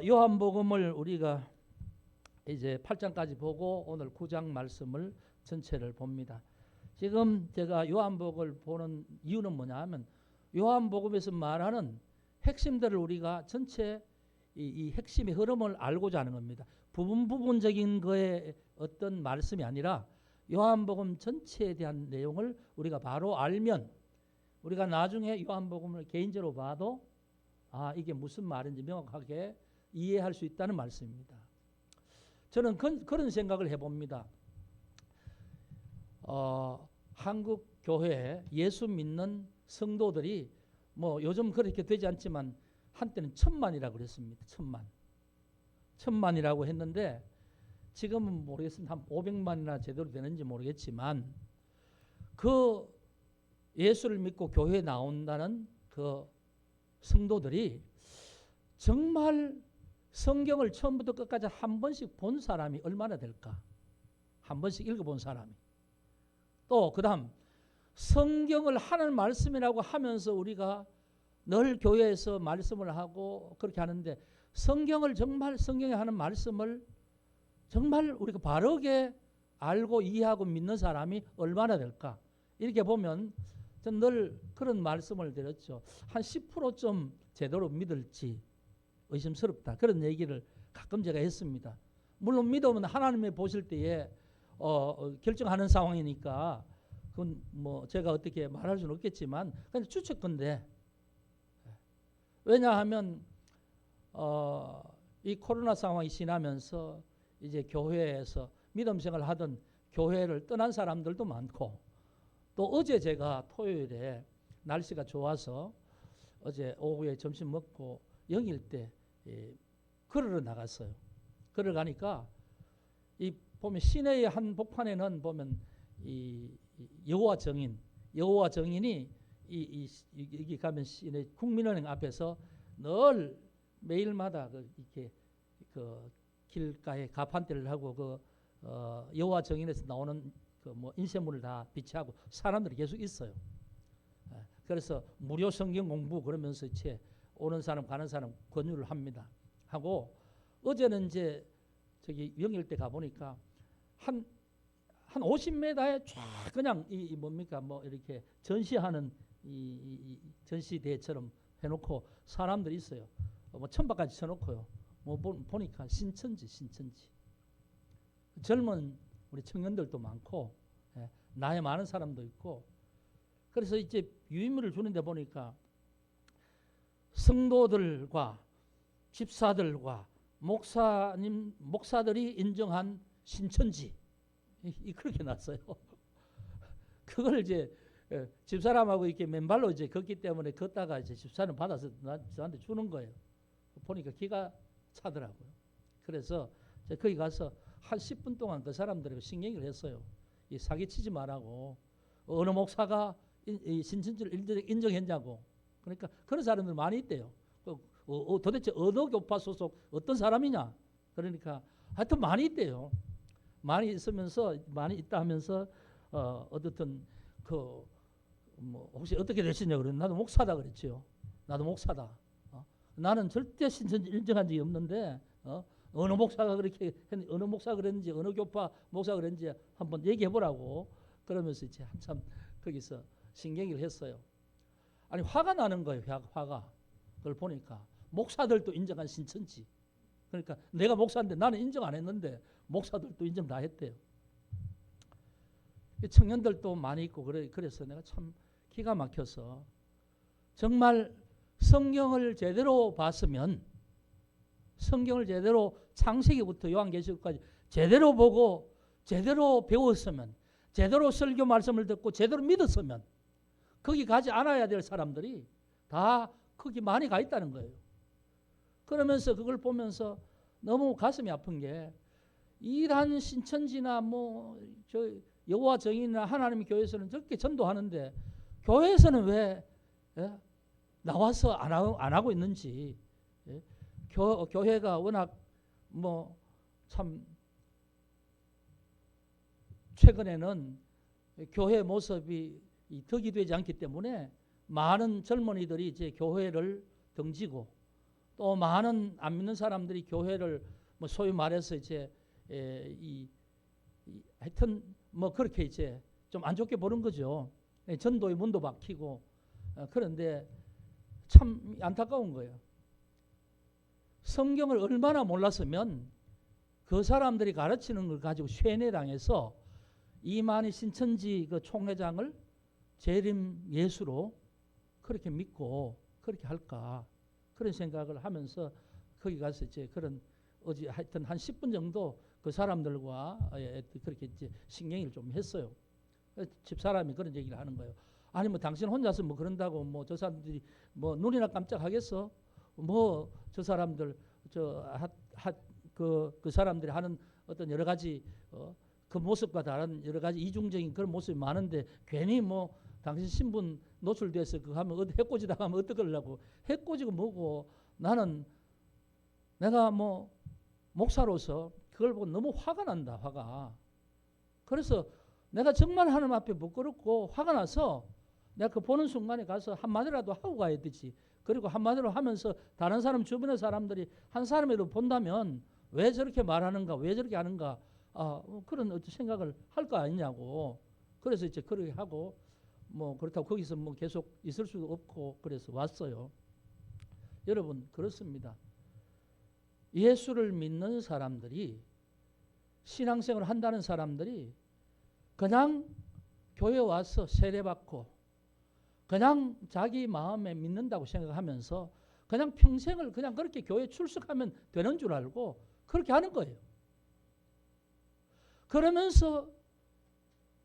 요한복음을 우리가 이제 8장까지 보고 오늘 9장 말씀을 전체를 봅니다. 지금 제가 요한복음을 보는 이유는 뭐냐 하면 요한복음에서 말하는 핵심들을 우리가 전체 이 핵심의 흐름을 알고자 하는 겁니다. 부분적인 거에 어떤 말씀이 아니라 요한복음 전체에 대한 내용을 우리가 바로 알면 우리가 나중에 요한복음을 개인적으로 봐도 이게 무슨 말인지 명확하게 이해할 수 있다는 말씀입니다. 저는 그런 생각을 해봅니다. 한국 교회 예수 믿는 성도들이 뭐 요즘 그렇게 되지 않지만 한때는 1000만이라고 그랬습니다. 1000만이라고 했는데 지금은 모르겠습니다. 한 500만이나 제대로 되는지 모르겠지만 그 예수를 믿고 교회에 나온다는 그 성도들이 정말 성경을 처음부터 끝까지 한 번씩 본 사람이 얼마나 될까? 한 번씩 읽어본 사람이. 또 그다음 성경을 하는 말씀이라고 하면서 우리가 늘 교회에서 말씀을 하고 그렇게 하는데 성경을 정말 성경에 하는 말씀을 정말 우리가 바르게 알고 이해하고 믿는 사람이 얼마나 될까? 이렇게 보면 전 늘 그런 말씀을 드렸죠. 한 10%좀 제대로 믿을지 의심스럽다. 그런 얘기를 가끔 제가 했습니다. 물론 믿으면 하나님이 보실 때에 결정하는 상황이니까 그건 뭐 제가 어떻게 말할 수는 없겠지만 그냥 추측건데 왜냐하면 이 코로나 상황이 지나면서 이제 교회에서 믿음 생활을 하던 교회를 떠난 사람들도 많고 또 어제 제가 토요일에 날씨가 좋아서 어제 오후에 점심 먹고 0일 때 걸으러 나갔어요. 걸어 가니까 이 보면 시내의 한 복판에는 보면 이 여호와 정인이 여기 가면 시내 국민은행 앞에서 늘 매일마다 이렇게 그 길가에 가판대를 하고 그 여호와 정인에서 나오는 그 뭐 인쇄물을 다 비치하고 사람들이 계속 있어요. 그래서 무료 성경 공부 그러면서 이제 오는 사람 가는 사람 권유를 합니다. 하고 어제는 이제 저기 영일대 가 보니까 한 50m에 쫙 그냥 이 뭡니까 뭐 이렇게 전시하는 이 전시대처럼 해놓고 사람들이 있어요. 뭐 천박까지 쳐놓고요. 뭐 보니까 신천지 젊은 우리 청년들도 많고 나이 많은 사람도 있고 그래서 이제 유인물을 주는데 보니까 성도들과 집사들과 목사들이 인정한 신천지 그렇게 났어요. 그걸 이제 집사람하고 이렇게 맨발로 이제 걷기 때문에 걷다가 이제 집사람 받아서 저한테 주는 거예요. 보니까 기가 차더라고요. 그래서 제가 거기 가서 한 10분 동안 그 사람들하고 신경을 했어요. 이 사기치지 말라고. 어느 목사가 이 신천지를 인정했냐고. 그러니까 그런 사람들 많이 있대요. 도대체 어느 교파 소속 어떤 사람이냐. 그러니까 하여튼 많이 있대요. 많이 있다 하면서 어떻든 그 뭐 혹시 어떻게 되시냐 그러면 나도 목사다 그랬죠. 나도 목사다. 나는 절대 신천지 인정한 적이 없는데 어느 목사가 그렇게 어느 목사 그랬는지 어느 교파 목사 그랬는지 한번 얘기해 보라고 그러면서 이제 한참 거기서 신경을 했어요. 아니 화가 나는 거예요. 화가. 그걸 보니까 목사들도 인정한 신천지. 그러니까 내가 목사인데 나는 인정 안 했는데 목사들도 인정 다 했대요. 청년들도 많이 있고 그래서 내가 참 기가 막혀서 정말 성경을 제대로 봤으면 성경을 제대로 창세기부터 요한계시록까지 제대로 보고 제대로 배웠으면 제대로 설교 말씀을 듣고 제대로 믿었으면 거기 가지 않아야 될 사람들이 다 거기 많이 가 있다는 거예요. 그러면서 그걸 보면서 너무 가슴이 아픈 게 이란 신천지나 뭐 저 여호와 정인이나 하나님의 교회에서는 저렇게 전도하는데 교회에서는 왜 나와서 안 하고 있는지. 교회가 워낙 뭐 참 최근에는 교회 모습이 덕이 되지 않기 때문에 많은 젊은이들이 이제 교회를 등지고 또 많은 안 믿는 사람들이 교회를 뭐 소위 말해서 이제 하여튼 뭐 그렇게 이제 좀 안 좋게 보는 거죠. 전도의 문도 막히고. 그런데 참 안타까운 거예요. 성경을 얼마나 몰랐으면 그 사람들이 가르치는 걸 가지고 쇠뇌당해서 이만희 신천지 그 총회장을 재림 예수로 그렇게 믿고 그렇게 할까, 그런 생각을 하면서 거기 가서 이제 그런 어제 하여튼 한 10분 정도 그 사람들과 그렇게 이제 신경을 좀 했어요. 집사람이 그런 얘기를 하는 거예요. 아니 뭐 당신 혼자서 뭐 그런다고 뭐 저 사람들이 뭐 눈이나 깜짝하겠어? 뭐 저 사람들 그 사람들이 하는 어떤 여러 가지 그 모습과 다른 여러 가지 이중적인 그런 모습이 많은데 괜히 뭐 당신 신분 노출돼서 그거 하면 어디 해코지 당하면 어떡하려고. 해코지가 뭐고. 나는 내가 뭐 목사로서 그걸 보고 너무 화가 난다. 화가. 그래서 내가 정말 하나님 앞에 부끄럽고 화가 나서 내가 그 보는 순간에 가서 한마디라도 하고 가야 되지. 그리고 한마디로 하면서 다른 사람 주변의 사람들이 한 사람이라도 본다면 왜 저렇게 말하는가, 왜 저렇게 하는가, 그런 어떤 생각을 할 거 아니냐고. 그래서 이제 그렇게 하고 뭐 그렇다고 거기서 뭐 계속 있을 수도 없고 그래서 왔어요. 여러분 그렇습니다. 예수를 믿는 사람들이, 신앙생활을 한다는 사람들이 그냥 교회 와서 세례받고 그냥 자기 마음에 믿는다고 생각하면서 그냥 평생을 그냥 그렇게 교회 출석하면 되는 줄 알고 그렇게 하는 거예요. 그러면서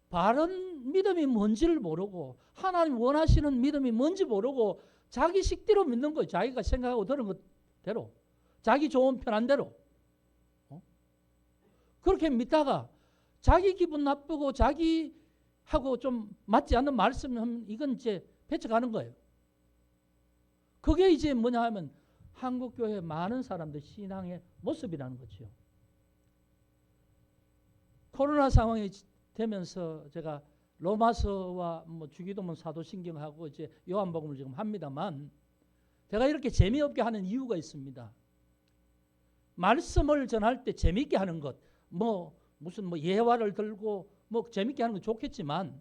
바른 믿음이 뭔지를 모르고 하나님 원하시는 믿음이 뭔지 모르고 자기 식대로 믿는 거예요. 자기가 생각하고 들은 것대로, 자기 좋은 편한 대로. 그렇게 믿다가 자기 기분 나쁘고 자기하고 좀 맞지 않는 말씀을 이건 이제 배척하는 거예요. 그게 이제 뭐냐 하면 한국교회 많은 사람들 신앙의 모습이라는 거죠. 코로나 상황이 되면서 제가 로마서와 뭐 주기도문 사도신경하고 이제 요한복음을 지금 합니다만 제가 이렇게 재미없게 하는 이유가 있습니다. 말씀을 전할 때 재미있게 하는 것, 뭐 무슨 뭐 예화를 들고 뭐 재미있게 하는 건 좋겠지만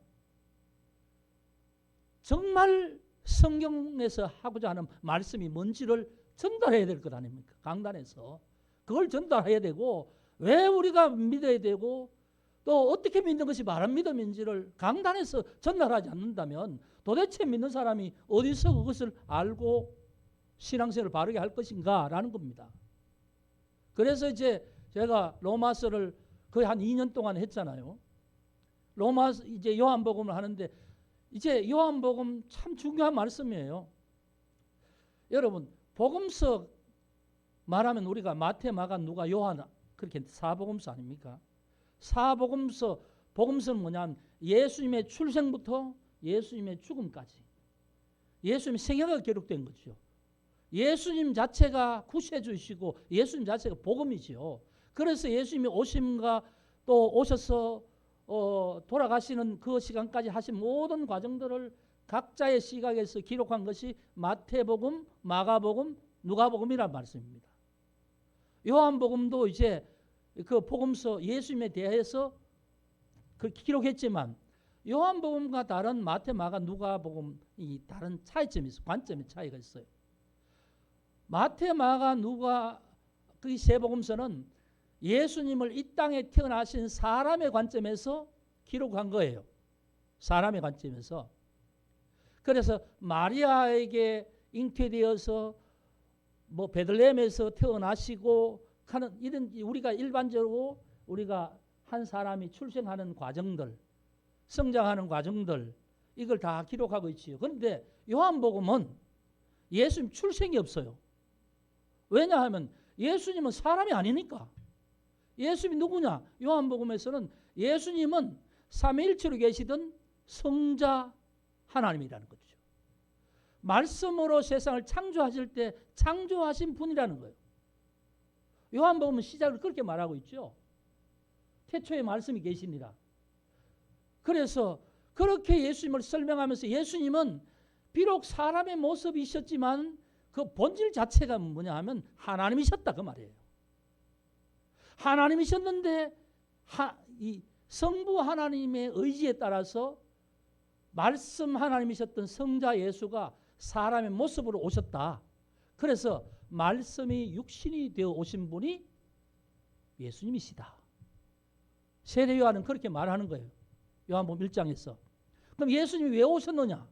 정말 성경에서 하고자 하는 말씀이 뭔지를 전달해야 될 것 아닙니까? 강단에서 그걸 전달해야 되고 왜 우리가 믿어야 되고 또 어떻게 믿는 것이 바른 믿음인지를 강단에서 전달하지 않는다면 도대체 믿는 사람이 어디서 그것을 알고 신앙생활을 바르게 할 것인가라는 겁니다. 그래서 이제 제가 로마서를 거의 한 2년 동안 했잖아요. 로마서 이제 요한복음을 하는데 이제 요한복음 참 중요한 말씀이에요. 여러분 복음서 말하면 우리가 마태, 마가, 누가, 요한 그렇게 사복음서 아닙니까? 사복음서, 복음서는 뭐냐면 예수님의 출생부터 예수님의 죽음까지 예수님의 생애가 기록된 거죠. 예수님 자체가 구세주이시고 예수님 자체가 복음이지요. 그래서 예수님이 오심과 또 오셔서 돌아가시는 그 시간까지 하신 모든 과정들을 각자의 시각에서 기록한 것이 마태복음, 마가복음, 누가복음이란 말씀입니다. 요한복음도 이제 그 복음서 예수님에 대해서 그렇게 기록했지만 요한복음과 다른 마태, 마가, 누가복음이 다른 차이점이 있어요. 관점의 차이가 있어요. 마태, 마가, 누가 그 세 복음서는 예수님을 이 땅에 태어나신 사람의 관점에서 기록한 거예요. 사람의 관점에서. 그래서 마리아에게 잉태되어서 뭐 베들레헴에서 태어나시고 하는 이런 우리가 일반적으로 우리가 한 사람이 출생하는 과정들, 성장하는 과정들 이걸 다 기록하고 있지요. 그런데 요한복음은 예수님 출생이 없어요. 왜냐하면 예수님은 사람이 아니니까. 예수님이 누구냐? 요한복음에서는 예수님은 삼위일체로 계시던 성자 하나님이라는 거죠. 말씀으로 세상을 창조하실 때 창조하신 분이라는 거예요. 요한복음은 시작을 그렇게 말하고 있죠. 태초에 말씀이 계시니라. 그래서 그렇게 예수님을 설명하면서 예수님은 비록 사람의 모습이셨지만 그 본질 자체가 뭐냐 하면 하나님이셨다 그 말이에요. 하나님이셨는데 이 성부 하나님의 의지에 따라서 말씀 하나님이셨던 성자 예수가 사람의 모습으로 오셨다. 그래서 말씀이 육신이 되어 오신 분이 예수님이시다. 세례 요한은 그렇게 말하는 거예요. 요한복음 1장에서. 그럼 예수님이 왜 오셨느냐?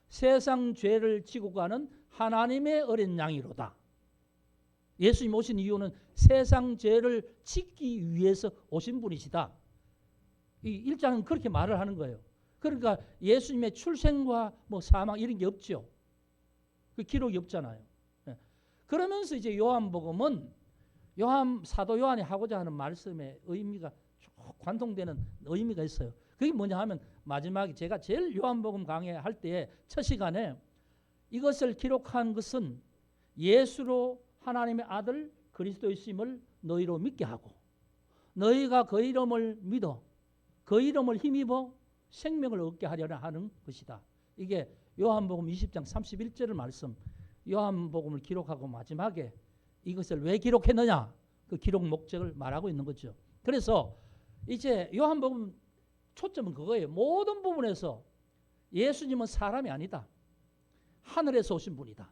세상 죄를 지고 가는 하나님의 어린 양이로다. 예수님 오신 이유는 세상 죄를 짓기 위해서 오신 분이시다. 이 1장은 그렇게 말을 하는 거예요. 그러니까 예수님의 출생과 뭐 사망 이런 게 없죠. 그 기록이 없잖아요. 그러면서 이제 요한복음은 사도 요한이 하고자 하는 말씀의 의미가 쭉 관통되는 의미가 있어요. 그게 뭐냐 하면 마지막에 제가 제일 요한복음 강의할 때 첫 시간에 이것을 기록한 것은 예수로 하나님의 아들 그리스도이심을 너희로 믿게 하고 너희가 그 이름을 믿어 그 이름을 힘입어 생명을 얻게 하려나 하는 것이다. 이게 요한복음 20장 31절의 말씀. 요한복음을 기록하고 마지막에 이것을 왜 기록했느냐? 그 기록 목적을 말하고 있는 거죠. 그래서 이제 요한복음 초점은 그거예요. 모든 부분에서 예수님은 사람이 아니다. 하늘에서 오신 분이다.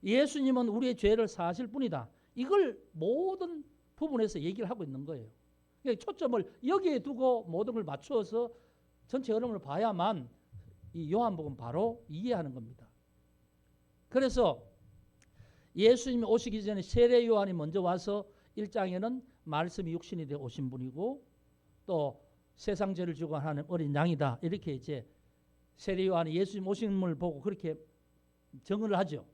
예수님은 우리의 죄를 사하실 분이다. 이걸 모든 부분에서 얘기를 하고 있는 거예요. 그러니까 초점을 여기에 두고 모든 걸 맞추어서 전체 흐름을 봐야만 이 요한복음 바로 이해하는 겁니다. 그래서 예수님이 오시기 전에 세례 요한이 먼저 와서 1장에는 말씀이 육신이 되어 오신 분이고 또 세상 죄를 지고 하는 어린 양이다. 이렇게 이제 세례 요한이 예수님 오심을 보고 그렇게 정언을 하죠.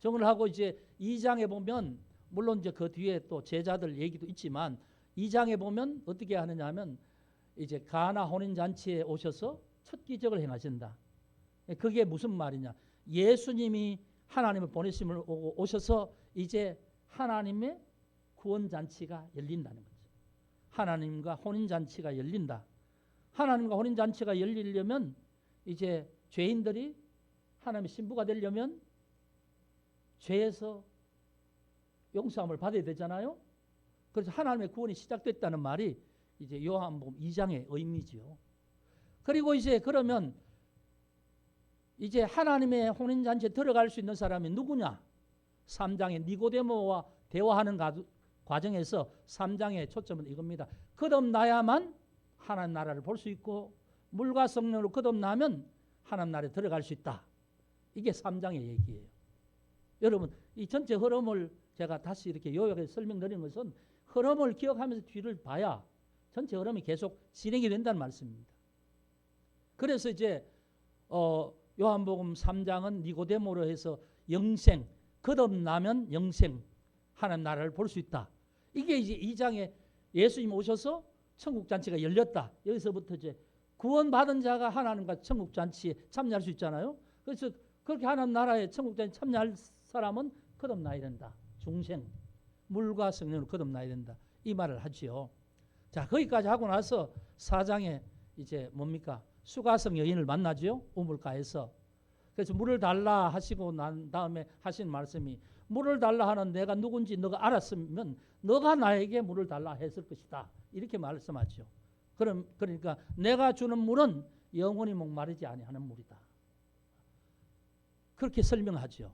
정언을 하고 이제 2장에 보면 물론 이제 그 뒤에 또 제자들 얘기도 있지만 2장에 보면 어떻게 하느냐 하면 이제 가나 혼인 잔치에 오셔서 첫 기적을 행하신다. 그게 무슨 말이냐? 예수님이 하나님을 보내심을 오셔서 이제 하나님의 구원 잔치가 열린다는 거죠. 하나님과 혼인 잔치가 열린다. 하나님과 혼인 잔치가 열리려면 이제 죄인들이 하나님의 신부가 되려면 죄에서 용서함을 받아야 되잖아요. 그래서 하나님의 구원이 시작됐다는 말이 이제 요한복음 2장의 의미지요. 그리고 이제 그러면 이제 하나님의 혼인잔치에 들어갈 수 있는 사람이 누구냐? 3장의 니고데모와 대화하는 과정에서 3장의 초점은 이겁니다. 거듭나야만 하나님 나라를 볼 수 있고 물과 성령으로 거듭나면 하나님 나라에 들어갈 수 있다. 이게 3장의 얘기예요. 여러분 이 전체 흐름을 제가 다시 이렇게 요약해서 설명드리는 것은 흐름을 기억하면서 뒤를 봐야 전체 흐름이 계속 진행이 된다는 말씀입니다. 그래서 이제 요한복음 3장은 니고데모로 해서 영생, 거듭나면 영생, 하나님 나라를 볼 수 있다. 이게 이제 2장에 예수님 오셔서 천국잔치가 열렸다. 여기서부터 이제 구원받은 자가 하나님과 천국잔치에 참여할 수 있잖아요. 그래서 그렇게 하나님 나라에 천국잔치 참여할 사람은 거듭나야 된다. 중생, 물과 성령으로 거듭나야 된다. 이 말을 하지요. 자, 거기까지 하고 나서 4장에 이제 뭡니까? 수가성 여인을 만나죠. 우물가에서. 그래서 물을 달라 하시고 난 다음에 하신 말씀이 물을 달라 하는 내가 누군지 너가 알았으면 너가 나에게 물을 달라 했을 것이다. 이렇게 말씀하죠. 그러니까 내가 주는 물은 영원히 목마르지 아니하는 물이다. 그렇게 설명하죠.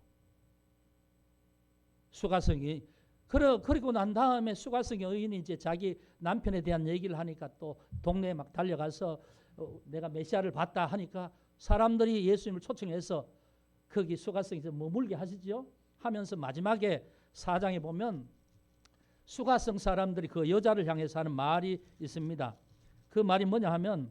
수가성이 그리고 난 다음에 수가성 여인이 이제 자기 남편에 대한 얘기를 하니까 또 동네에 막 달려가서 내가 메시아를 봤다 하니까 사람들이 예수님을 초청해서 거기 수가성에서 머물게 하시죠. 하면서 마지막에 4장에 보면 수가성 사람들이 그 여자를 향해서 하는 말이 있습니다. 그 말이 뭐냐 하면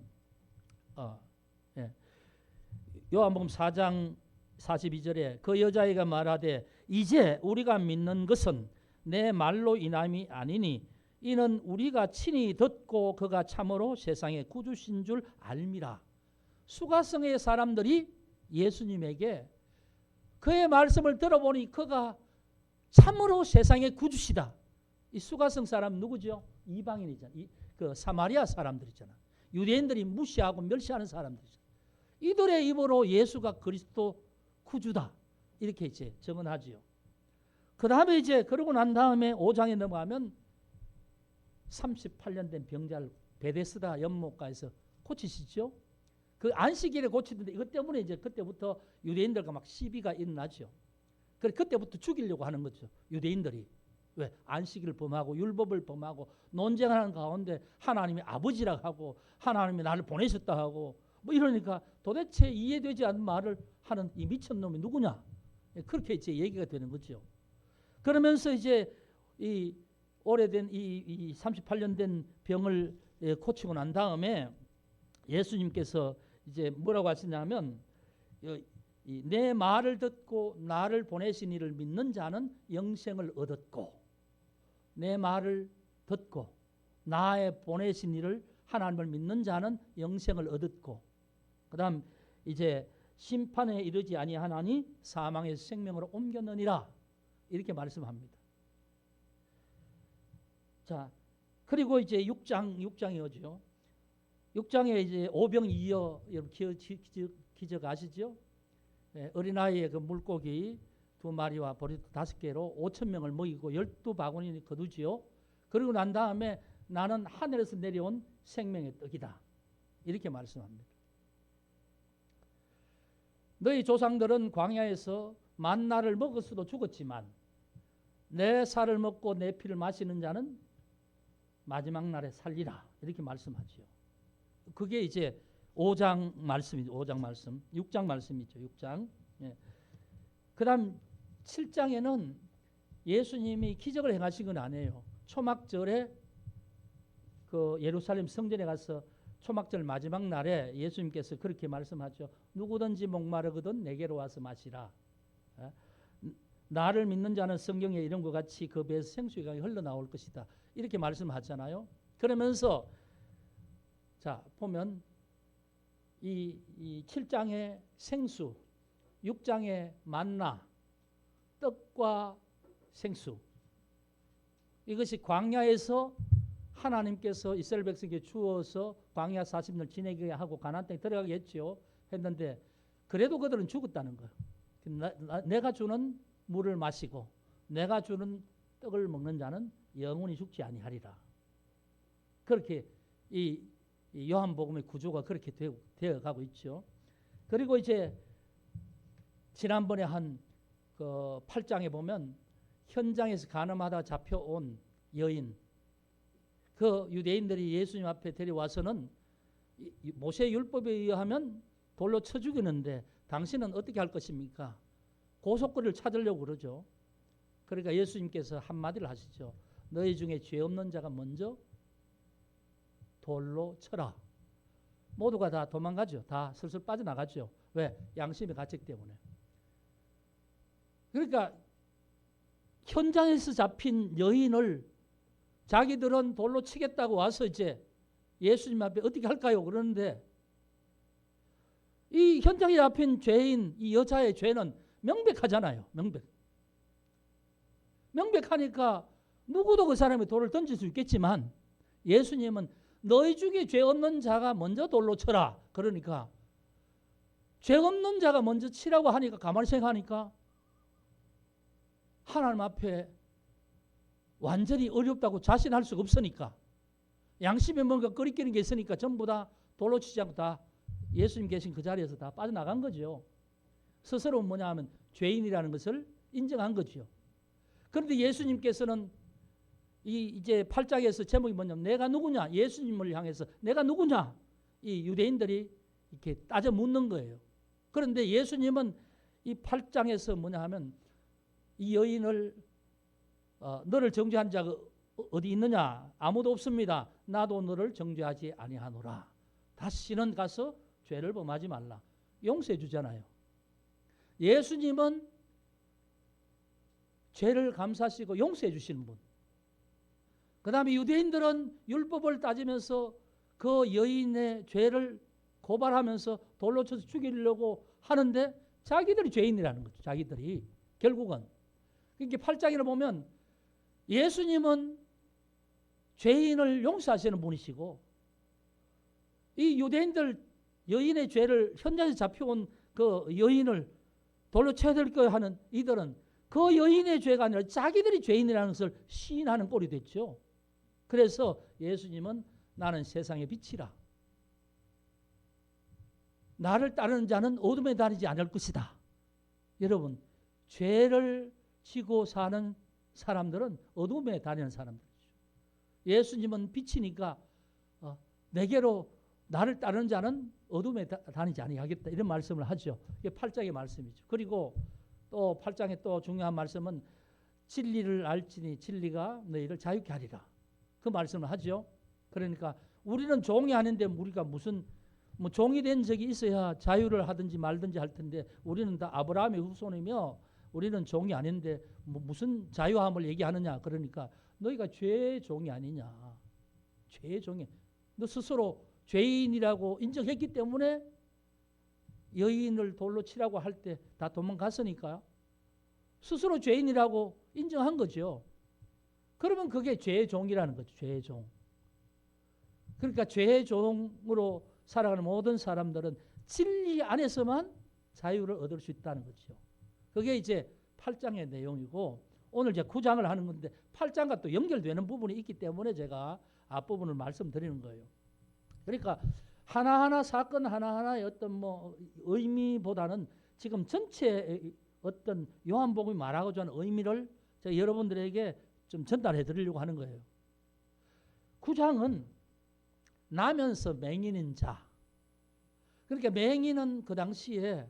요한복음 4장 42절에 그 여자애가 말하되 이제 우리가 믿는 것은 내 말로 인함이 아니니 이는 우리가 친히 듣고 그가 참으로 세상의 구주신 줄 알미라. 수가성의 사람들이 예수님에게 그의 말씀을 들어보니 그가 참으로 세상의 구주시다. 이 수가성 사람 누구죠? 이방인이잖아. 그 사마리아 사람들이잖아. 유대인들이 무시하고 멸시하는 사람들이잖아. 이들의 입으로 예수가 그리스도 구주다. 이렇게 이제 정언하지요. 그 다음에 이제 그러고 난 다음에 5장에 넘어가면 38년 된 병자를 베데스다 연못가에서 고치시죠. 그 안식일에 고치는데 이것 때문에 이제 그때부터 유대인들과 막 시비가 일어나죠. 그래 그때부터 죽이려고 하는 거죠. 유대인들이. 왜? 안식일을 범하고 율법을 범하고 논쟁하는 가운데 하나님이 아버지라고 하고 하나님이 나를 보내셨다 하고 뭐 이러니까 도대체 이해되지 않는 말을 하는 이 미친놈이 누구냐? 그렇게 이제 얘기가 되는 거죠. 그러면서 이제 이 오래된 이 38년 된 병을 고치고 난 다음에 예수님께서 이제 뭐라고 하시냐면 내 말을 듣고 나를 보내신 이를 믿는 자는 영생을 얻었고 내 말을 듣고 나의 보내신 이를 하나님을 믿는 자는 영생을 얻었고 그다음 이제 심판에 이르지 아니하나니 사망에서 생명으로 옮겼느니라 이렇게 말씀합니다. 자 그리고 이제 6장이 오죠. 6장에 이제 오병이어 여러분 기적 아시죠? 어린아이의 그 물고기 2마리와 보리떡 5개로 5,000명을 먹이고 12바구니 거두지요. 그리고 난 다음에 나는 하늘에서 내려온 생명의 떡이다. 이렇게 말씀합니다. 너희 조상들은 광야에서 만나를 먹었어도 죽었지만 내 살을 먹고 내 피를 마시는 자는 마지막 날에 살리라. 이렇게 말씀하지요. 그게 이제 5장 말씀이죠. 5장 말씀. 6장 말씀이죠. 6장. 예. 그다음 7장에는 예수님이 기적을 행하신 건 아니에요. 초막절에 그 예루살렘 성전에 가서 초막절 마지막 날에 예수님께서 그렇게 말씀하죠. 누구든지 목마르거든 내게로 와서 마시라. 나를 믿는 자는 성경에 이런 것 같이 그 배에서 생수의 강이 흘러나올 것이다. 이렇게 말씀하잖아요. 그러면서 자 보면 이 7장의 생수, 6장의 만나, 떡과 생수 이것이 광야에서 하나님께서 이스라엘 백성에게 주어서 광야 40년 지내게 하고 가나안 땅에 들어가겠죠. 했는데 그래도 그들은 죽었다는 거예요. 내가 주는 물을 마시고 내가 주는 떡을 먹는 자는 영원히 죽지 아니하리라. 그렇게 이 요한복음의 구조가 그렇게 되어가고 있죠. 그리고 이제 지난번에 한 그 8장에 보면 현장에서 간음하다 잡혀온 여인 그 유대인들이 예수님 앞에 데려와서는 모세 율법에 의하면 돌로 쳐 죽이는데 당신은 어떻게 할 것입니까? 고속거리를 찾으려고 그러죠. 그러니까 예수님께서 한마디를 하시죠. 너희 중에 죄 없는 자가 먼저 돌로 쳐라. 모두가 다 도망가죠. 다 슬슬 빠져나가죠. 왜? 양심의 가책 때문에. 그러니까 현장에서 잡힌 여인을 자기들은 돌로 치겠다고 와서 이제 예수님 앞에 어떻게 할까요? 그러는데 이 현장에 잡힌 죄인, 이 여자의 죄는 명백하잖아요. 명백하니까 누구도 그 사람이 돌을 던질 수 있겠지만 예수님은 너희 중에 죄 없는 자가 먼저 돌로 쳐라. 그러니까 죄 없는 자가 먼저 치라고 하니까 가만히 생각하니까 하나님 앞에 완전히 어렵다고 자신할 수가 없으니까 양심에 뭔가 끓이끼는 게 있으니까 전부 다 돌로 치지 않고 다 예수님 계신 그 자리에서 다 빠져나간 거죠. 스스로 뭐냐 하면 죄인이라는 것을 인정한 거죠. 그런데 예수님께서는 이제 8장에서 제목이 뭐냐면 내가 누구냐? 예수님을 향해서 내가 누구냐? 이 유대인들이 이렇게 따져 묻는 거예요. 그런데 예수님은 이 8장에서 뭐냐 하면 이 여인을 너를 정죄한 자가 어디 있느냐? 아무도 없습니다. 나도 너를 정죄하지 아니하노라. 다시는 가서 죄를 범하지 말라. 용서해 주잖아요. 예수님은 죄를 감사하시고 용서해 주시는 분. 그 다음에 유대인들은 율법을 따지면서 그 여인의 죄를 고발하면서 돌로 쳐서 죽이려고 하는데 자기들이 죄인이라는 거죠. 자기들이. 결국은. 그러니까 8장을 보면 예수님은 죄인을 용서하시는 분이시고 이 유대인들 여인의 죄를 현장에서 잡혀온 그 여인을 돌로 쳐야 될 거 하는 이들은 그 여인의 죄가 아니라 자기들이 죄인이라는 것을 시인하는 꼴이 됐죠. 그래서 예수님은 나는 세상의 빛이라. 나를 따르는 자는 어둠에 다니지 않을 것이다. 여러분, 죄를 지고 사는 사람들은 어둠에 다니는 사람들이죠. 예수님은 빛이니까 내게로 나를 따르는 자는 어둠에 다니지 아니하겠다. 이런 말씀을 하죠. 이게 8장의 말씀이죠. 그리고 또 8장의 또 중요한 말씀은 진리를 알지니 진리가 너희를 자유케 하리라. 그 말씀을 하죠. 그러니까 우리는 종이 아닌데 우리가 무슨 뭐 종이 된 적이 있어야 자유를 하든지 말든지 할 텐데 우리는 다 아브라함의 후손이며 우리는 종이 아닌데 뭐 무슨 자유함을 얘기하느냐. 그러니까 너희가 죄의 종이 아니냐. 죄의 종이. 너 스스로 죄인이라고 인정했기 때문에 여인을 돌로 치라고 할 때 다 도망갔으니까요. 스스로 죄인이라고 인정한 거죠. 그러면 그게 죄의 종이라는 거죠. 죄의 종. 그러니까 죄의 종으로 살아가는 모든 사람들은 진리 안에서만 자유를 얻을 수 있다는 거죠. 그게 이제 8장의 내용이고 오늘 이제 9장을 하는 건데 8장과 또 연결되는 부분이 있기 때문에 제가 앞부분을 말씀드리는 거예요. 그러니까 하나하나 사건 하나하나의 어떤 뭐 의미보다는 지금 전체 어떤 요한복음이 말하고자 하는 의미를 제가 여러분들에게 좀 전달해 드리려고 하는 거예요. 9장은 나면서 맹인인 자. 그러니까 맹인은 그 당시에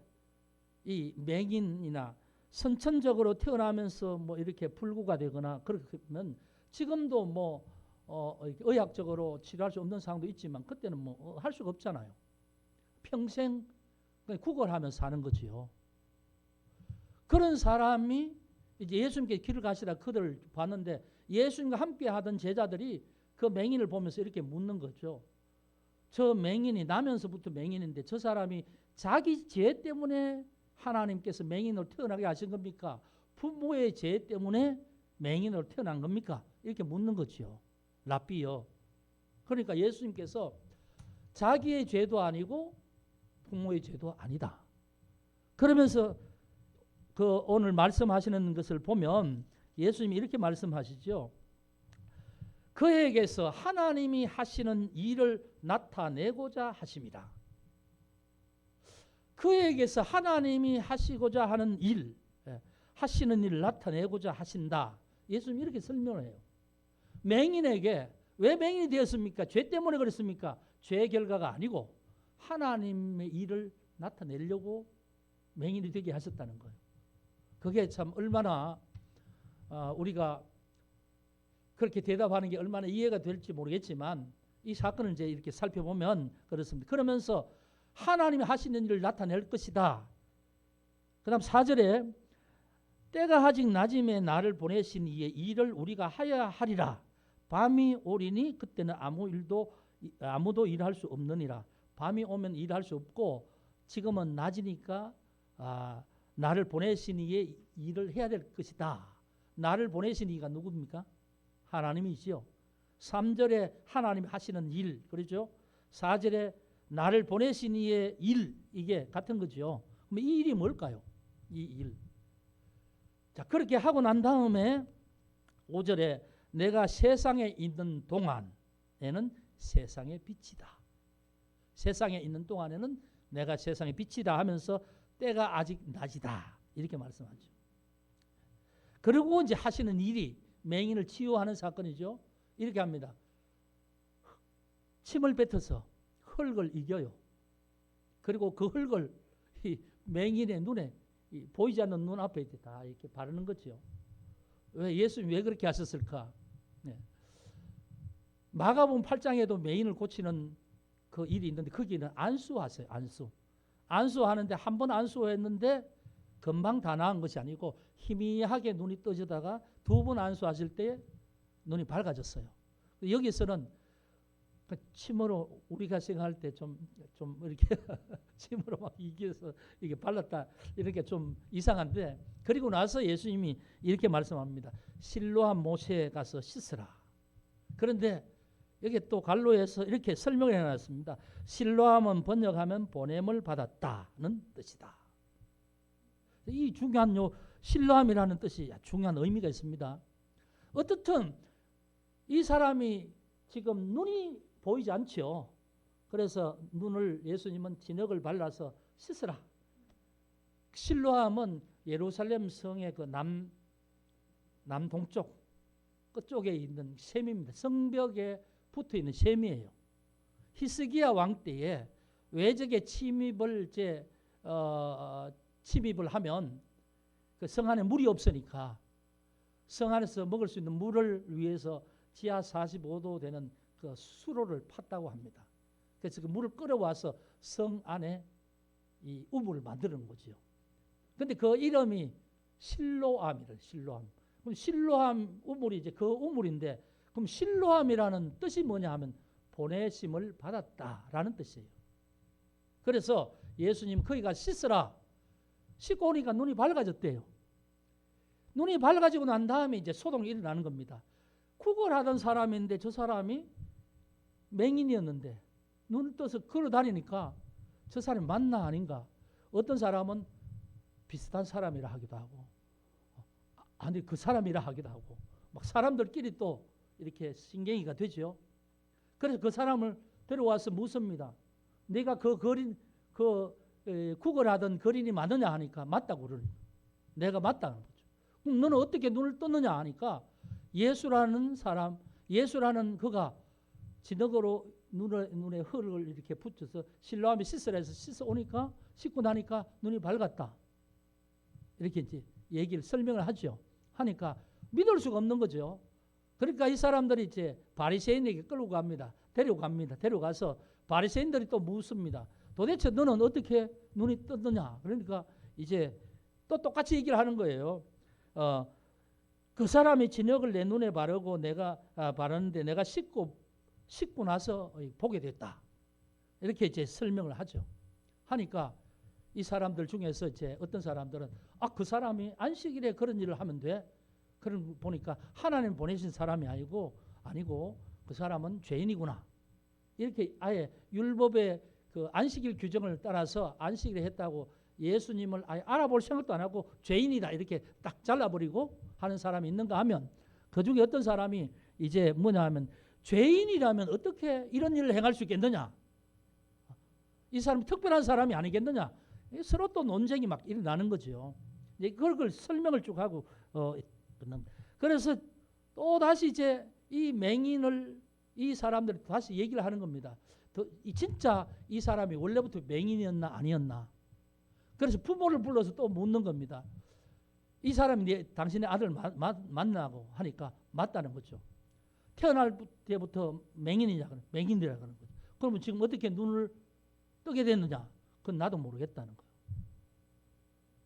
이 맹인이나 선천적으로 태어나면서 뭐 이렇게 불구가 되거나 그러면 지금도 뭐 의학적으로 치료할 수 없는 상황도 있지만 그때는 뭐 할 수가 없잖아요. 평생 구걸하면서 사는 거지요. 그런 사람이 이제 예수님께 길을 가시다 그들을 봤는데 예수님과 함께 하던 제자들이 그 맹인을 보면서 이렇게 묻는 거죠. 저 맹인이 나면서부터 맹인인데 저 사람이 자기 죄 때문에 하나님께서 맹인으로 태어나게 하신 겁니까? 부모의 죄 때문에 맹인으로 태어난 겁니까? 이렇게 묻는 거죠. 랍비요. 그러니까 예수님께서 자기의 죄도 아니고 부모의 죄도 아니다. 그러면서 그 오늘 말씀하시는 것을 보면 예수님이 이렇게 말씀하시죠. 그에게서 하나님이 하시는 일을 나타내고자 하십니다. 그에게서 하나님이 하시고자 하는 일, 하시는 일을 나타내고자 하신다. 예수님이 이렇게 설명을 해요. 맹인에게 왜 맹인이 되었습니까? 죄 때문에 그랬습니까? 죄의 결과가 아니고 하나님의 일을 나타내려고 맹인이 되게 하셨다는 거예요. 그게 참 얼마나 우리가 그렇게 대답하는 게 얼마나 이해가 될지 모르겠지만 이 사건을 이제 이렇게 살펴보면 그렇습니다. 그러면서 하나님이 하시는 일을 나타낼 것이다. 그 다음 4절에 때가 아직 낮음에 나를 보내신 이의 일을 우리가 하여야 하리라. 밤이 오리니 그때는 아무도 일할 수 없느니라. 밤이 오면 일할 수 없고 지금은 낮이니까 나를 보내신 이의 일을 해야 될 것이다. 나를 보내신 이가 누굽니까? 하나님이지요. 3절에 하나님이 하시는 일, 그렇죠? 4절에 나를 보내신 이의 일, 이게 같은 거죠. 그럼 이 일이 뭘까요? 이 일. 자, 그렇게 하고 난 다음에 5절에 내가 세상에 있는 동안에는 세상의 빛이다. 세상에 있는 동안에는 내가 세상의 빛이다 하면서 때가 아직 낮이다. 이렇게 말씀하죠. 그리고 이제 하시는 일이 맹인을 치유하는 사건이죠. 이렇게 합니다. 침을 뱉어서 흙을 이겨요. 그리고 그 흙을 이 맹인의 눈에 보이지 않는 눈앞에 다 이렇게 바르는 거죠. 왜 예수님이 왜 그렇게 하셨을까? 네. 마가복음 8장에도 맹인을 고치는 그 일이 있는데 거기는 안수하세요. 안수하는데 한 번 안수했는데 금방 다 나은 것이 아니고 희미하게 눈이 떠지다가 2번 안수하실 때 눈이 밝아졌어요. 여기서는 침으로 우리가 생각할 때 좀 이렇게 침으로 막 이겨서 이게 발랐다 이렇게 좀 이상한데 그리고 나서 예수님이 이렇게 말씀합니다. 실로암 못에 가서 씻으라. 그런데 여기 또 갈로에서 이렇게 설명을 해놨습니다. 실로암은 번역하면 보냄을 받았다는 뜻이다. 이 중요한 신뢰함이라는 뜻이 중요한 의미가 있습니다. 어떻든 이 사람이 지금 눈이 보이지 않죠. 그래서 눈을 예수님은 진흙을 발라서 씻으라. 실로암은 예루살렘 성의 그 남동쪽 끝쪽에 있는 셈입니다. 성벽에 붙어 있는 셈이에요. 히스기야 왕 때에 외적의 침입을 침입을 하면 그 성 안에 물이 없으니까 성 안에서 먹을 수 있는 물을 위해서 지하 45도 되는 그 수로를 팠다고 합니다. 그래서 그 물을 끌어와서 성 안에 이 우물을 만드는 거죠. 근데 그 이름이 실로암이래. 실로암. 그럼 실로암 우물이 이제 그 우물인데, 그럼 실로암이라는 뜻이 뭐냐 하면 보내심을 받았다라는 뜻이에요. 그래서 예수님 거기가 씻으라. 씻고 오니까 눈이 밝아졌대요. 눈이 밝아지고 난 다음에 이제 소동이 일어나는 겁니다. 구걸하던 사람인데 저 사람이 맹인이었는데 눈을 떠서 걸어 다니니까 저 사람이 맞나 아닌가. 어떤 사람은 비슷한 사람이라 하기도 하고, 아니 그 사람이라 하기도 하고, 막 사람들끼리 또 이렇게 신경이가 되죠. 그래서 그 사람을 데려와서 묻습니다. 내가 구걸하던 거린이 맞느냐 하니까 맞다고 그러니까 내가 맞다는 거죠. 그럼 너는 어떻게 눈을 떴느냐 하니까 예수라는 사람, 예수라는 그가 진흙으로 눈에 흙을 이렇게 붙여서 실로암에 씻으라 해서 씻어 오니까, 씻고 나니까 눈이 밝았다. 이렇게 이제 얘기를 설명을 하죠. 하니까 믿을 수가 없는 거죠. 그러니까 이 사람들이 이제 바리새인에게 끌고 갑니다. 데려가서 바리새인들이 또 묻습니다. 도대체 너는 어떻게 눈이 떴느냐? 그러니까 이제 또 똑같이 얘기를 하는 거예요. 그 사람이 진흙을 내 눈에 바르고 내가 바르는데 내가 씻고 나서 보게 됐다. 이렇게 이제 설명을 하죠. 하니까 이 사람들 중에서 이제 어떤 사람들은 그 사람이 안식일에 그런 일을 하면 돼. 그런 보니까 하나님 보내신 사람이 아니고 그 사람은 죄인이구나. 이렇게 아예 율법의 그 안식일 규정을 따라서 안식일에 했다고 예수님을 아예 알아볼 생각도 안 하고 죄인이다 이렇게 딱 잘라버리고 하는 사람이 있는가 하면, 그 중에 어떤 사람이 이제 뭐냐 하면 죄인이라면 어떻게 이런 일을 행할 수 있겠느냐, 이 사람이 특별한 사람이 아니겠느냐, 서로 또 논쟁이 막 일어나는 거죠. 그걸 설명을 쭉 하고 그래서 또 다시 이제 이 맹인을 이 사람들이 다시 얘기를 하는 겁니다. 진짜 이 사람이 원래부터 맹인이었나 아니었나. 그래서 부모를 불러서 또 묻는 겁니다. 이 사람이 당신의 아들 만나고 하니까 맞다는 거죠. 태어날 때부터 맹인이냐, 맹인이라 그러는 거죠. 그러면 지금 어떻게 눈을 뜨게 됐느냐? 그건 나도 모르겠다는 거예요.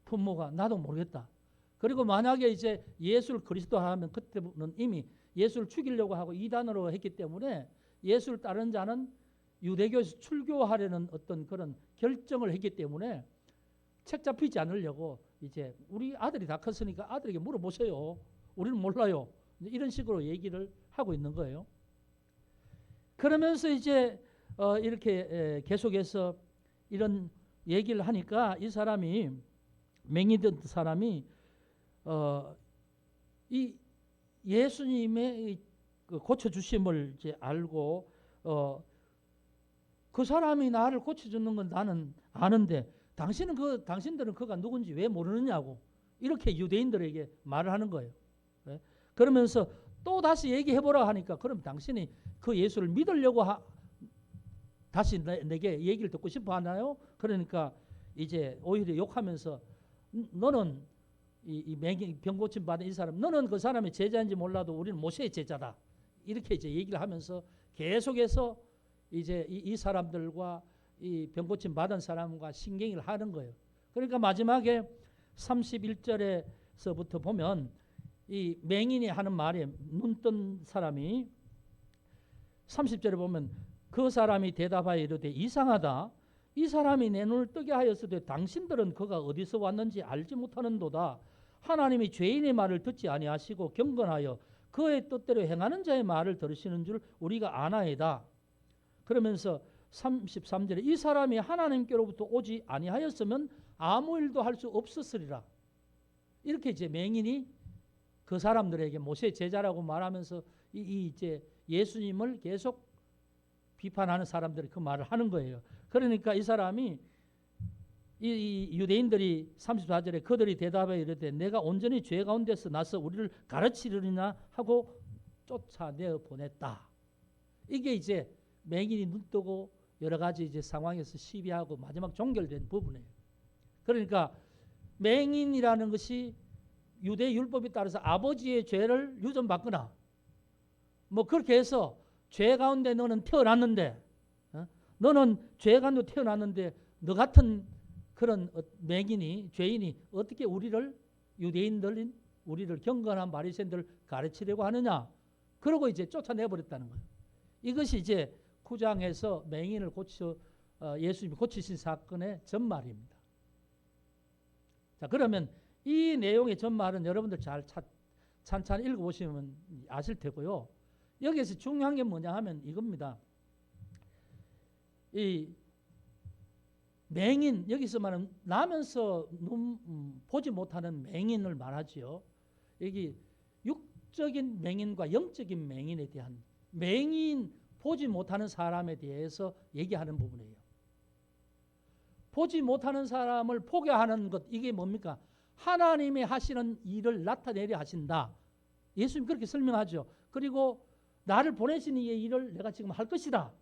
부모가 나도 모르겠다. 그리고 만약에 이제 예수를 그리스도 하면 그때는 이미 예수를 죽이려고 하고 이단으로 했기 때문에 예수를 따르는 자는 유대교에서 출교하려는 어떤 그런 결정을 했기 때문에 책 잡히지 않으려고 이제 우리 아들이 다 컸으니까 아들에게 물어보세요. 우리는 몰라요. 이런 식으로 얘기를 하고 있는 거예요. 그러면서 이제 이렇게 계속해서 이런 얘기를 하니까 이 사람이 맹인된 사람이 이 예수님의 그 고쳐주심을 이제 알고 그 사람이 나를 고쳐주는 건 나는 아는데 당신들은 그가 누군지 왜 모르느냐고 이렇게 유대인들에게 말을 하는 거예요. 네? 그러면서 또 다시 얘기해보라 하니까 그럼 당신이 그 예수를 믿으려고 다시 내게 얘기를 듣고 싶어 하나요? 그러니까 이제 오히려 욕하면서 너는 이 맹인 병 고침 받은 이 사람, 너는 그 사람의 제자인지 몰라도 우리는 모세의 제자다. 이렇게 이제 얘기를 하면서 계속해서 이제 이 사람들과 이 병 고침 받은 사람과 신경을 하는 거예요. 그러니까 마지막에 31절에서부터 보면 이 맹인이 하는 말이, 눈 뜬 사람이 30절에 보면 그 사람이 대답하여 이르되 이상하다. 이 사람이 내 눈을 뜨게 하였으되 당신들은 그가 어디서 왔는지 알지 못하는도다. 하나님이 죄인의 말을 듣지 아니하시고 경건하여 그의 뜻대로 행하는 자의 말을 들으시는 줄 우리가 아나이다. 그러면서 33절에 이 사람이 하나님께로부터 오지 아니하였으면 아무 일도 할 수 없었으리라. 이렇게 이제 맹인이 그 사람들에게 모세 제자라고 말하면서 이제 예수님을 계속 비판하는 사람들이 그 말을 하는 거예요. 그러니까 이 사람이 이 유대인들이 34절에 그들이 대답하여 이르되 내가 온전히 죄 가운데서 나서 우리를 가르치려니나 하고 쫓아내어 보냈다. 이게 이제 맹인이 눈뜨고 여러 가지 이제 상황에서 시비하고 마지막 종결된 부분이에요. 그러니까 맹인이라는 것이 유대 율법에 따라서 아버지의 죄를 유전받거나 뭐 그렇게 해서 죄 가운데 너는 태어났는데 너는 죄 가운데 태어났는데 너 같은 그런 맹인이 죄인이 어떻게 우리를 유대인들인 우리를 경건한 바리새인들을 가르치려고 하느냐. 그러고 이제 쫓아내버렸다는 거예요. 이것이 이제 9장에서 맹인을 예수님이 고치신 사건의 전말입니다. 자, 그러면 이 내용의 전말은 여러분들 잘 찬찬히 읽어보시면 아실 테고요. 여기에서 중요한 게 뭐냐 하면 이겁니다. 이 맹인, 여기서 말하는 나면서 보지 못하는 맹인을 말하지요. 여기 육적인 맹인과 영적인 맹인에 대한 맹인, 보지 못하는 사람에 대해서 얘기하는 부분이에요. 보지 못하는 사람을 보게 하는 것, 이게 뭡니까? 하나님이 하시는 일을 나타내려 하신다. 예수님 그렇게 설명하죠. 그리고 나를 보내신 이의 일을 내가 지금 할 것이다.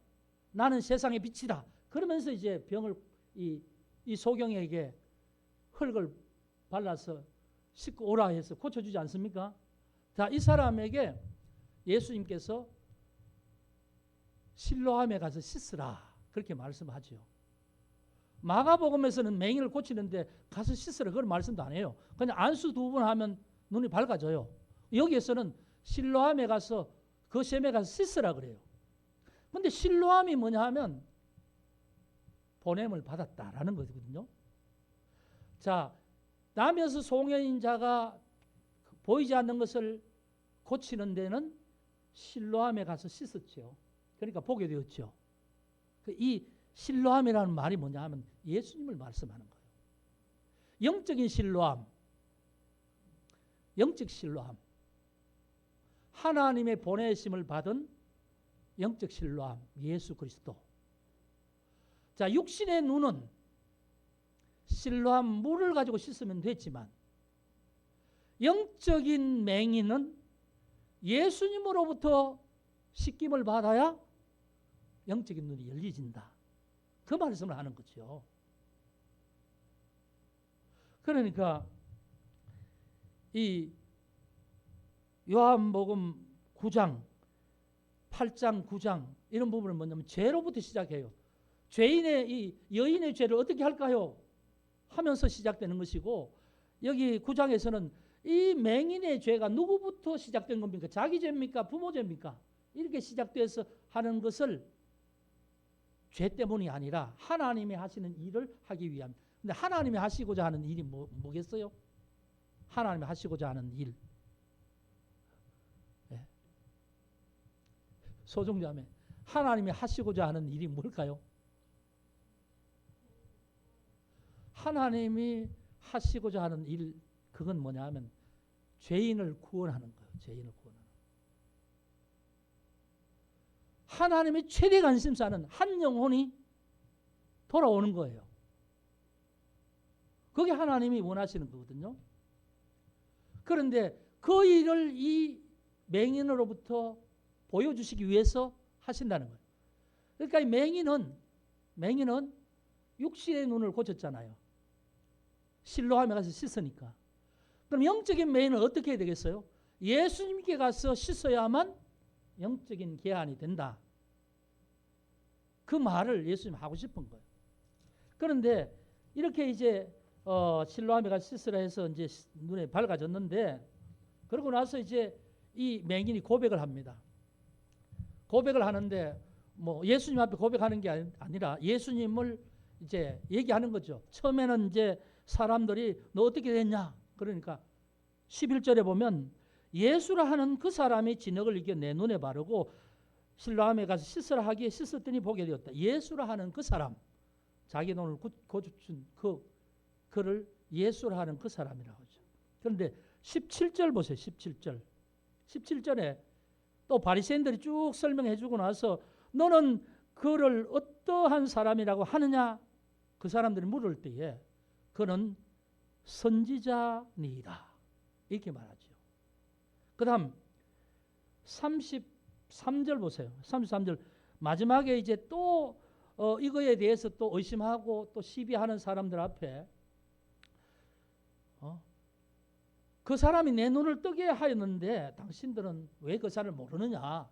나는 세상의 빛이다. 그러면서 이제 병을 이 소경에게 흙을 발라서 씻고 오라 해서 고쳐주지 않습니까? 자, 이 사람에게 예수님께서 실로암에 가서 씻으라 그렇게 말씀하죠. 마가복음에서는 맹인을 고치는데 가서 씻으라 그런 말씀도 안 해요. 그냥 안수 2번 하면 눈이 밝아져요. 여기에서는 실로암에 가서 그 샘에 가서 씻으라 그래요. 근데 실로암이 뭐냐 하면 보냄을 받았다라는 거거든요. 자, 나면서 송해인 자가 보이지 않는 것을 고치는 데는 실로암에 가서 씻었죠. 그러니까 보게 되었죠. 이 실로암이라는 말이 뭐냐 하면 예수님을 말씀하는 거예요. 영적인 실로암, 영적 실로암, 하나님의 보내심을 받은 영적 실로암, 예수 그리스도. 자, 육신의 눈은 실로암 물을 가지고 씻으면 됐지만 영적인 맹인은 예수님으로부터 씻김을 받아야 영적인 눈이 열리진다. 그 말씀을 하는 거죠. 그러니까 이 요한복음 9장, 8장, 9장 이런 부분은 뭐냐면 죄로부터 시작해요. 이 여인의 죄를 어떻게 할까요? 하면서 시작되는 것이고 여기 9장에서는 이 맹인의 죄가 누구부터 시작된 겁니까? 자기 죄입니까? 부모 죄입니까? 이렇게 시작돼서 하는 것을 죄 때문이 아니라 하나님이 하시는 일을 하기 위함. 근데 하나님이 하시고자 하는 일이 뭐겠어요? 하나님이 하시고자 하는 일. 네. 소중자매, 하나님이 하시고자 하는 일이 뭘까요? 하나님이 하시고자 하는 일, 그건 뭐냐 하면 죄인을 구원하는 거예요. 죄인을 구원하는. 하나님의 최대 관심사는 한 영혼이 돌아오는 거예요. 그게 하나님이 원하시는 거거든요. 그런데 그 일을 이 맹인으로부터 보여주시기 위해서 하신다는 거예요. 그러니까 이 맹인은 육신의 눈을 고쳤잖아요. 실로암에 가서 씻으니까. 그럼 영적인 맹인은 어떻게 해야 되겠어요? 예수님께 가서 씻어야만 영적인 개안이 된다. 그 말을 예수님 하고 싶은 거예요. 그런데 이렇게 이제 실로암에 가서 씻으라 해서 이제 눈에 밝아졌는데 그러고 나서 이제 이 맹인이 고백을 합니다. 고백을 하는데 뭐 예수님 앞에 고백하는 게 아니라 예수님을 이제 얘기하는 거죠. 처음에는 이제 사람들이 너 어떻게 됐냐? 그러니까 11절에 보면 예수라 하는 그 사람이 진흙을 이겨 내 눈에 바르고 실로암에 가서 씻으라 하기에 씻었더니 보게 되었다. 예수라 하는 그 사람, 자기 눈을 고쳐준 그 그를 예수라 하는 그 사람이라고 하죠. 그런데 17절 보세요. 17절. 17절에 또 바리새인들이 쭉 설명해 주고 나서 너는 그를 어떠한 사람이라고 하느냐? 그 사람들이 물을 때에 그는 선지자니이다. 이렇게 말하죠. 그 다음 33절 보세요. 33절 마지막에 이제 또 이거에 대해서 또 의심하고 또 시비하는 사람들 앞에 그 사람이 내 눈을 뜨게 하였는데 당신들은 왜 그 사람을 모르느냐?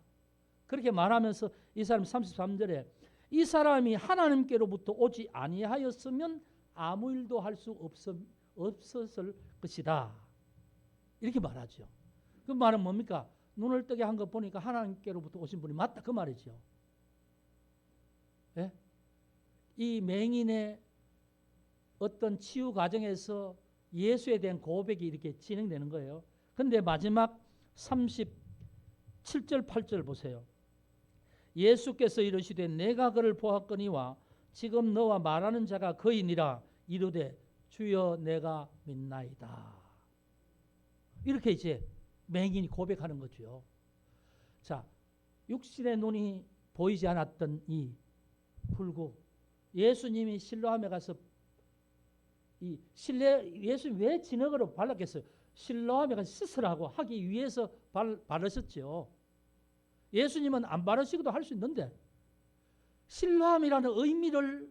그렇게 말하면서 이 사람 33절에 이 사람이 하나님께로부터 오지 아니하였으면 아무 일도 할 수 없었을 것이다. 이렇게 말하죠. 그 말은 뭡니까? 눈을 뜨게 한 거 보니까 하나님께로부터 오신 분이 맞다. 그 말이죠. 예? 이 맹인의 어떤 치유 과정에서 예수에 대한 고백이 이렇게 진행되는 거예요. 근데 마지막 37절 8절 보세요. 예수께서 이르시되 내가 그를 보았거니와 지금 너와 말하는 자가 그이니라. 이르되 주여 내가 믿나이다. 이렇게 이제 맹인이 고백하는 거죠. 자, 육신의 눈이 보이지 않았던 이 불구 예수님이 실로암에 가서 예수님 왜 진흙으로 발랐겠어요? 실로암에 가서 씻으라고 하기 위해서 바르셨죠. 예수님은 안 바르시고도 할 수 있는데 실로암이라는 의미를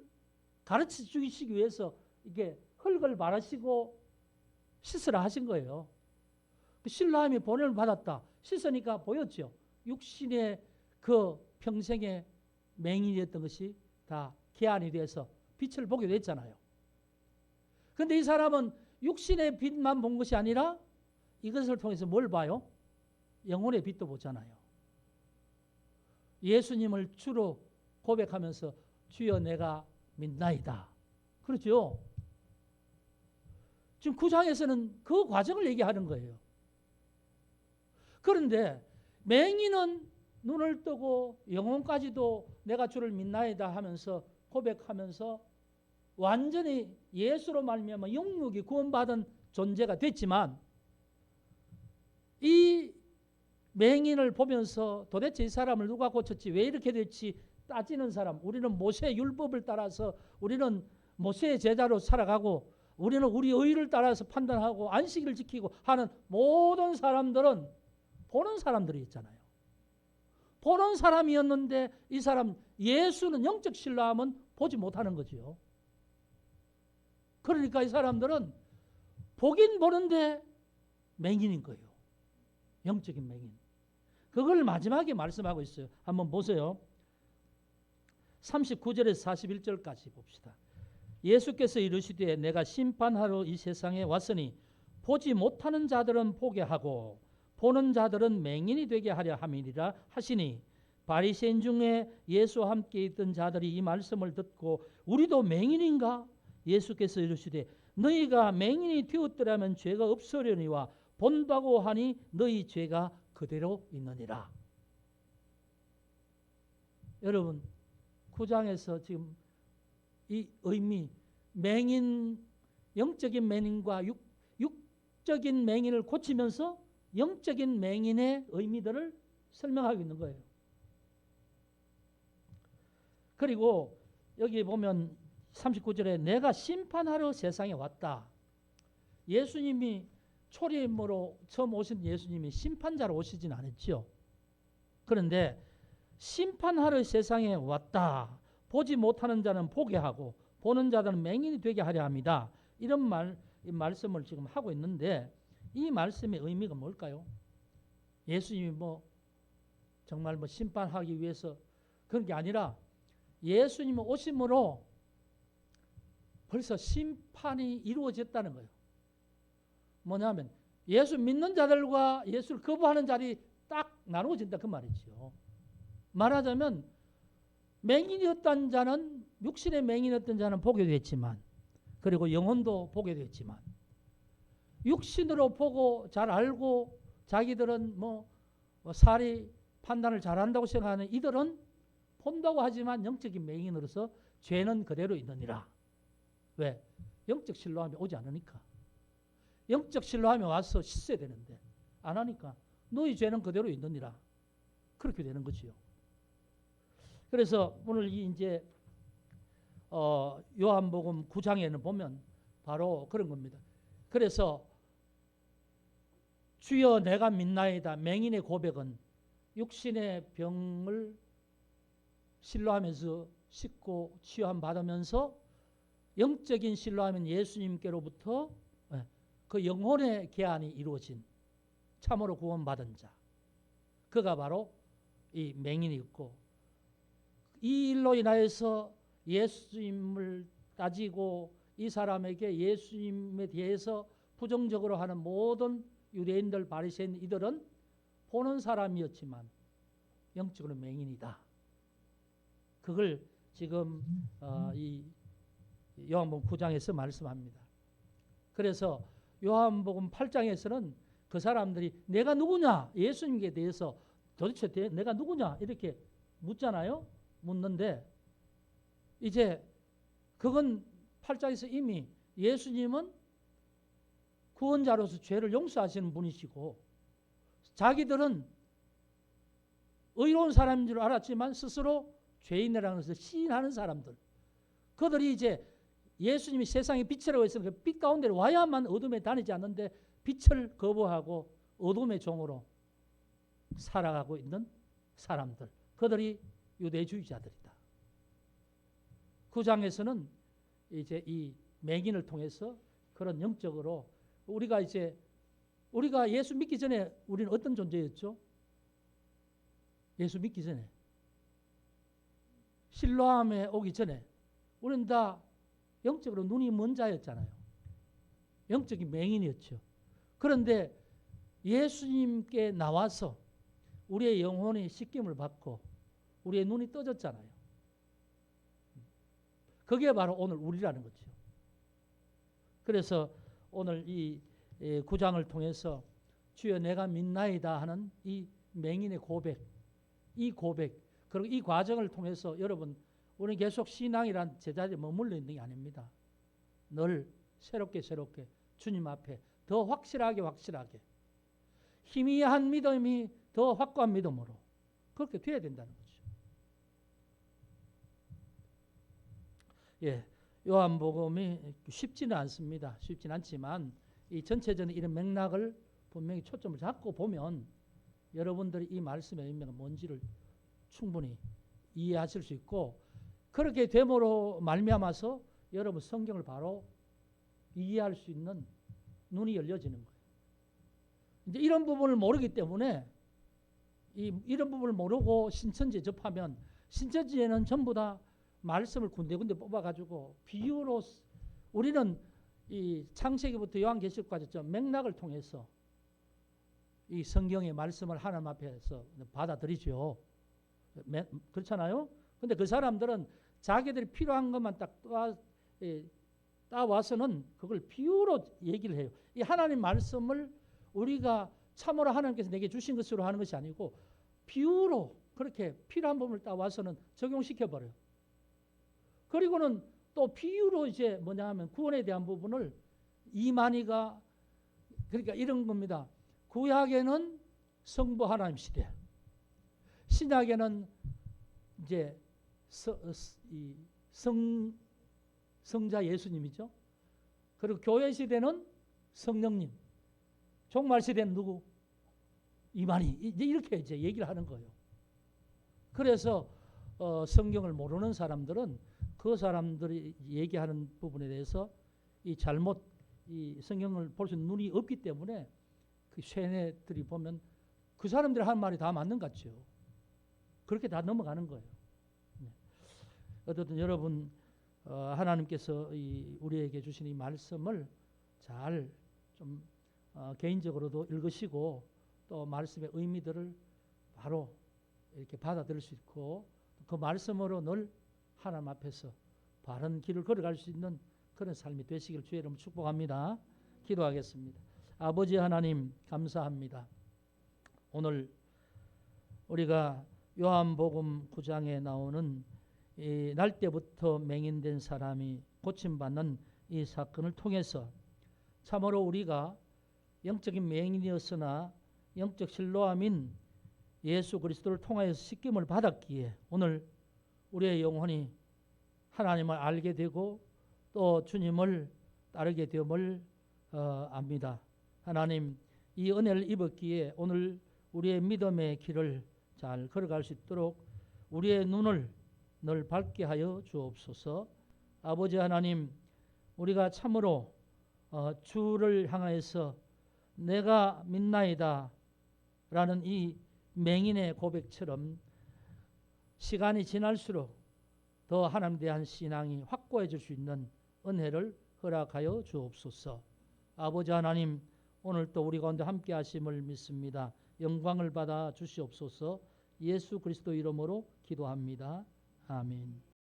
가르쳐 주시기 위해서 이게 흙을 바르시고 씻으라 하신 거예요. 실로암이 보냄을 받았다. 씻으니까 보였죠. 육신의 그 평생의 맹인이었던 것이 다 개안이 돼서 빛을 보게 됐잖아요. 그런데 이 사람은 육신의 빛만 본 것이 아니라 이것을 통해서 뭘 봐요? 영혼의 빛도 보잖아요. 예수님을 주로 고백하면서 주여 내가 믿나이다. 그렇죠? 지금 9장에서는 그 과정을 얘기하는 거예요. 그런데 맹인은 눈을 뜨고 영혼까지도 내가 주를 믿나이다 하면서 고백하면서 완전히 예수로 말미암아 영육이 구원받은 존재가 됐지만 이 맹인을 보면서 도대체 이 사람을 누가 고쳤지? 왜 이렇게 됐지? 따지는 사람. 우리는 모세의 율법을 따라서 우리는 모세의 제자로 살아가고 우리는 우리 의를 따라서 판단하고 안식일을 지키고 하는 모든 사람들은 보는 사람들이 있잖아요. 보는 사람이었는데 이 사람 예수는 영적 신뢰하면 보지 못하는 거죠. 그러니까 이 사람들은 보긴 보는데 맹인인 거예요. 영적인 맹인. 그걸 마지막에 말씀하고 있어요. 한번 보세요. 39절에서 41절까지 봅시다. 예수께서 이르시되 내가 심판하러 이 세상에 왔으니 보지 못하는 자들은 보게 하고 보는 자들은 맹인이 되게 하려 함이니라 하시니 바리새인 중에 예수와 함께 있던 자들이 이 말씀을 듣고 우리도 맹인인가? 예수께서 이르시되 너희가 맹인이 되었더라면 죄가 없으려니와 본다고 하니 너희 죄가 그대로 있느니라. 여러분 9장에서 지금 이 의미 맹인 영적인 맹인과 육적인 맹인을 고치면서 영적인 맹인의 의미들을 설명하고 있는 거예요. 그리고 여기 보면 39절에 내가 심판하러 세상에 왔다. 예수님이 초림으로 처음 오신 예수님이 심판자로 오시진 않았죠. 그런데 심판하러 세상에 왔다. 보지 못하는 자는 보게 하고 보는 자들은 맹인이 되게 하려 합니다. 이런 말씀을 지금 하고 있는데 이 말씀의 의미가 뭘까요? 예수님이 정말 심판하기 위해서 그런 게 아니라 예수님의 오심으로 벌써 심판이 이루어졌다는 거예요. 뭐냐면 예수 믿는 자들과 예수를 거부하는 자들이 딱 나누어진다 그 말이죠. 말하자면 맹인이었던 자는 육신의 맹인이었던 자는 보게 됐지만 그리고 영혼도 보게 됐지만 육신으로 보고 잘 알고 자기들은 사리 판단을 잘한다고 생각하는 이들은 본다고 하지만 영적인 맹인으로서 죄는 그대로 있느니라. 왜? 영적 신뢰함이 오지 않으니까. 영적 신뢰함이 와서 씻어야 되는데 안 하니까 너희 죄는 그대로 있느니라. 그렇게 되는 거지요. 그래서 오늘 이제 요한복음 9장에는 보면 바로 그런 겁니다. 그래서 주여 내가 믿나이다. 맹인의 고백은 육신의 병을 신뢰하면서 씻고 치유함 받으면서 영적인 신뢰하면 예수님께로부터 그 영혼의 계안이 이루어진 참으로 구원받은 자. 그가 바로 이 맹인이었고 이 일로 인하여서 예수님을 따지고 이 사람에게 예수님에 대해서 부정적으로 하는 모든 유대인들 바리새인 이들은 보는 사람이었지만 영적으로 맹인이다. 그걸 지금 이 요한복음 9장에서 말씀합니다. 그래서 요한복음 8장에서는 그 사람들이 내가 누구냐? 예수님에 대해서 도대체 내가 누구냐? 이렇게 묻잖아요. 묻는데 이제 그건 8장에서 이미 예수님은 구원자로서 죄를 용서하시는 분이시고 자기들은 의로운 사람인 줄 알았지만 스스로 죄인이라는 것을 시인하는 사람들. 그들이 이제 예수님이 세상의 빛이라고 했으면 그 빛 가운데 와야만 어둠에 다니지 않는데 빛을 거부하고 어둠의 종으로 살아가고 있는 사람들. 그들이 유대주의자들이다. 9장에서는 이제 이 맹인을 통해서 그런 영적으로 우리가 예수 믿기 전에 우리는 어떤 존재였죠? 예수 믿기 전에 신뢰함에 오기 전에 우리는 다 영적으로 눈이 먼 자였잖아요. 영적인 맹인이었죠. 그런데 예수님께 나와서 우리의 영혼이 씻김을 받고 우리의 눈이 떠졌잖아요. 그게 바로 오늘 우리라는 거죠. 그래서 오늘 이 9장을 통해서 주여 내가 믿나이다 하는 이 맹인의 고백, 이 고백, 그리고 이 과정을 통해서 여러분 우리는 계속 신앙이란 제자리에 머물러 있는 게 아닙니다. 늘 새롭게 주님 앞에 더 확실하게 희미한 믿음이 더 확고한 믿음으로 그렇게 돼야 된다는 거죠. 예, 요한복음이 쉽지는 않습니다. 쉽지는 않지만 이 전체적인 이런 맥락을 분명히 초점을 잡고 보면 여러분들이 이 말씀의 의미가 뭔지를 충분히 이해하실 수 있고 그렇게 됨으로 말미암아서 여러분 성경을 바로 이해할 수 있는 눈이 열려지는 거예요. 이제 이런 부분을 모르기 때문에 이런 부분을 모르고 신천지에 접하면 신천지에는 전부 다 말씀을 군데군데 뽑아가지고 비유로 우리는 이 창세기부터 요한계시록까지 맥락을 통해서 이 성경의 말씀을 하나님 앞에서 받아들이죠. 그렇잖아요. 근데 그 사람들은 자기들이 필요한 것만 딱 따와서는 그걸 비유로 얘기를 해요. 이 하나님 말씀을 우리가 참으로 하나님께서 내게 주신 것으로 하는 것이 아니고 비유로 그렇게 필요한 부분을 따와서는 적용시켜버려요. 그리고는 또 비유로 이제 뭐냐 하면 구원에 대한 부분을 이만희가 그러니까 이런 겁니다. 구약에는 성부 하나님 시대, 신약에는 이제 성자 예수님이죠. 그리고 교회 시대는 성령님, 종말 시대는 누구? 이만희. 이렇게 이제 얘기를 하는 거예요. 그래서 성경을 모르는 사람들은 그 사람들이 얘기하는 부분에 대해서 이 성경을 볼 수 있는 눈이 없기 때문에 그 쇠뇌들이 보면 그 사람들이 하는 말이 다 맞는 것 같죠. 그렇게 다 넘어가는 거예요. 어쨌든 여러분 하나님께서 우리에게 주신 이 말씀을 잘 좀 개인적으로도 읽으시고 또 말씀의 의미들을 바로 이렇게 받아들일 수 있고 그 말씀으로 늘 하나님 앞에서 바른 길을 걸어갈 수 있는 그런 삶이 되시길 주의 이름으로 축복합니다. 기도하겠습니다. 아버지 하나님 감사합니다. 오늘 우리가 요한복음 9장에 나오는 날 때부터 맹인된 사람이 고침받는 이 사건을 통해서 참으로 우리가 영적인 맹인이었으나 영적 실로암인 예수 그리스도를 통하여서 씻김을 받았기에 오늘 우리의 영혼이 하나님을 알게 되고 또 주님을 따르게 됨을 압니다. 하나님, 이 은혜를 입었기에 오늘 우리의 믿음의 길을 잘 걸어갈 수 있도록 우리의 눈을 늘 밝게 하여 주옵소서. 아버지 하나님, 우리가 참으로 주를 향하여서 내가 믿나이다 라는 이 맹인의 고백처럼 시간이 지날수록 더 하나님에 대한 신앙이 확고해질 수 있는 은혜를 허락하여 주옵소서. 아버지 하나님, 오늘 또 우리 가운데 함께 하심을 믿습니다. 영광을 받아 주시옵소서. 예수 그리스도 이름으로 기도합니다. 아멘.